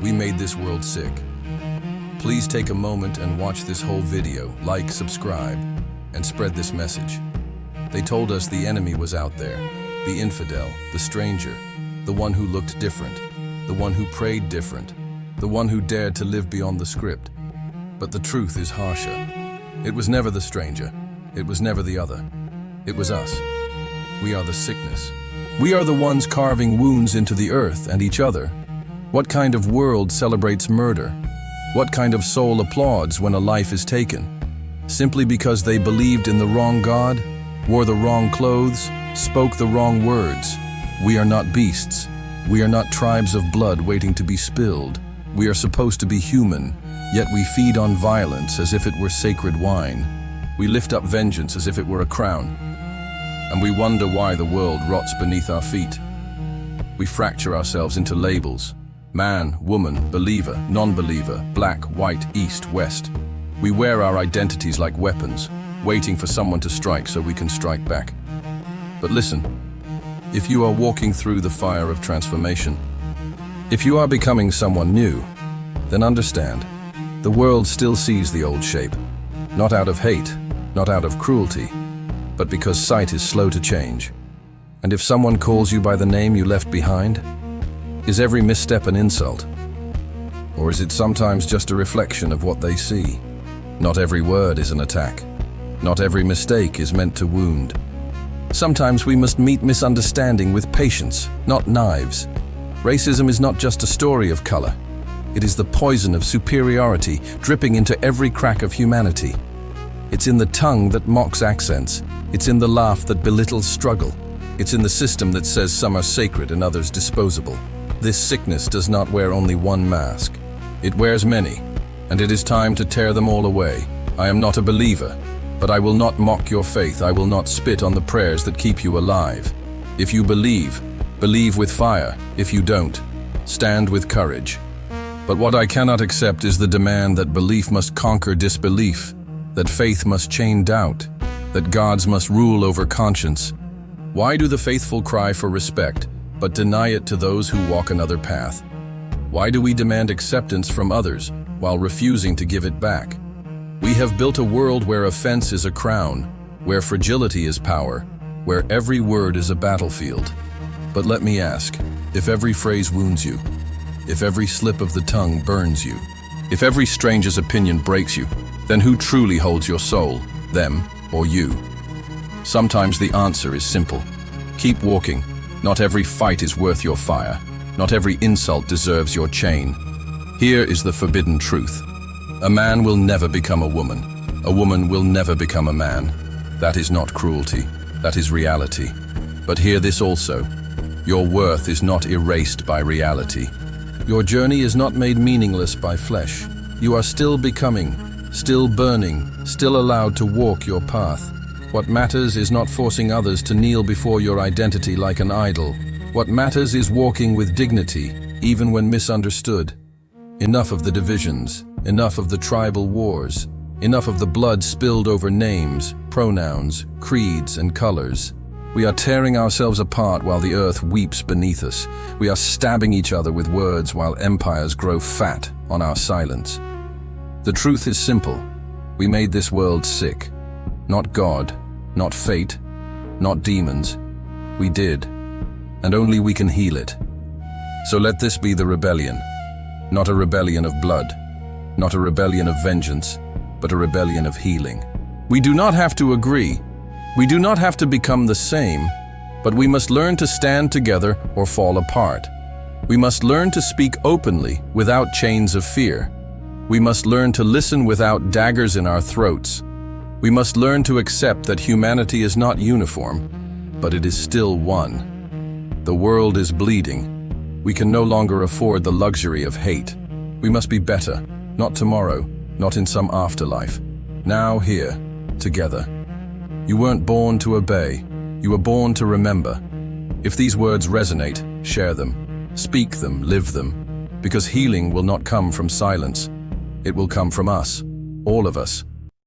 We made this world sick. Please take a moment and watch this whole video, like, subscribe, and spread this message. They told us the enemy was out there, the infidel, the stranger, the one who looked different, the one who prayed different, the one who dared to live beyond the script. But the truth is harsher. It was never the stranger. It was never the other. It was us. We are the sickness. We are the ones carving wounds into the earth and each other. What kind of world celebrates murder? What kind of soul applauds when a life is taken? Simply because they believed in the wrong God, wore the wrong clothes, spoke the wrong words. We are not beasts. We are not tribes of blood waiting to be spilled. We are supposed to be human, yet we feed on violence as if it were sacred wine. We lift up vengeance as if it were a crown. And we wonder why the world rots beneath our feet. We fracture ourselves into labels. Man, woman, believer, non-believer, black, white, east, west. We wear our identities like weapons, waiting for someone to strike so we can strike back. But listen, if you are walking through the fire of transformation, if you are becoming someone new, then understand, the world still sees the old shape, not out of hate, not out of cruelty, but because sight is slow to change. And if someone calls you by the name you left behind, is every misstep an insult? Or is it sometimes just a reflection of what they see? Not every word is an attack. Not every mistake is meant to wound. Sometimes we must meet misunderstanding with patience, not knives. Racism is not just a story of color. It is the poison of superiority dripping into every crack of humanity. It's in the tongue that mocks accents. It's in the laugh that belittles struggle. It's in the system that says some are sacred and others disposable. This sickness does not wear only one mask. It wears many, and it is time to tear them all away. I am not a believer, but I will not mock your faith. I will not spit on the prayers that keep you alive. If you believe, believe with fire. If you don't, stand with courage. But what I cannot accept is the demand that belief must conquer disbelief, that faith must chain doubt, that gods must rule over conscience. Why do the faithful cry for respect, but deny it to those who walk another path? Why do we demand acceptance from others while refusing to give it back? We have built a world where offense is a crown, where fragility is power, where every word is a battlefield. But let me ask, if every phrase wounds you, if every slip of the tongue burns you, if every stranger's opinion breaks you, then who truly holds your soul, them or you? Sometimes the answer is simple. Keep walking. Not every fight is worth your fire. Not every insult deserves your chain. Here is the forbidden truth. A man will never become a woman. A woman will never become a man. That is not cruelty. That is reality. But hear this also. Your worth is not erased by reality. Your journey is not made meaningless by flesh. You are still becoming, still burning, still allowed to walk your path. What matters is not forcing others to kneel before your identity like an idol. What matters is walking with dignity, even when misunderstood. Enough of the divisions, enough of the tribal wars, enough of the blood spilled over names, pronouns, creeds, and colors. We are tearing ourselves apart while the earth weeps beneath us. We are stabbing each other with words while empires grow fat on our silence. The truth is simple. We made this world sick. Not God, not fate, not demons. We did, and only we can heal it. So let this be the rebellion. Not a rebellion of blood, not a rebellion of vengeance, but a rebellion of healing. We do not have to agree. We do not have to become the same, but we must learn to stand together or fall apart. We must learn to speak openly without chains of fear. We must learn to listen without daggers in our throats. We must learn to accept that humanity is not uniform, but it is still one. The world is bleeding. We can no longer afford the luxury of hate. We must be better, not tomorrow, not in some afterlife. Now, here, together. You weren't born to obey. You were born to remember. If these words resonate, share them. Speak them, live them. Because healing will not come from silence. It will come from us, all of us.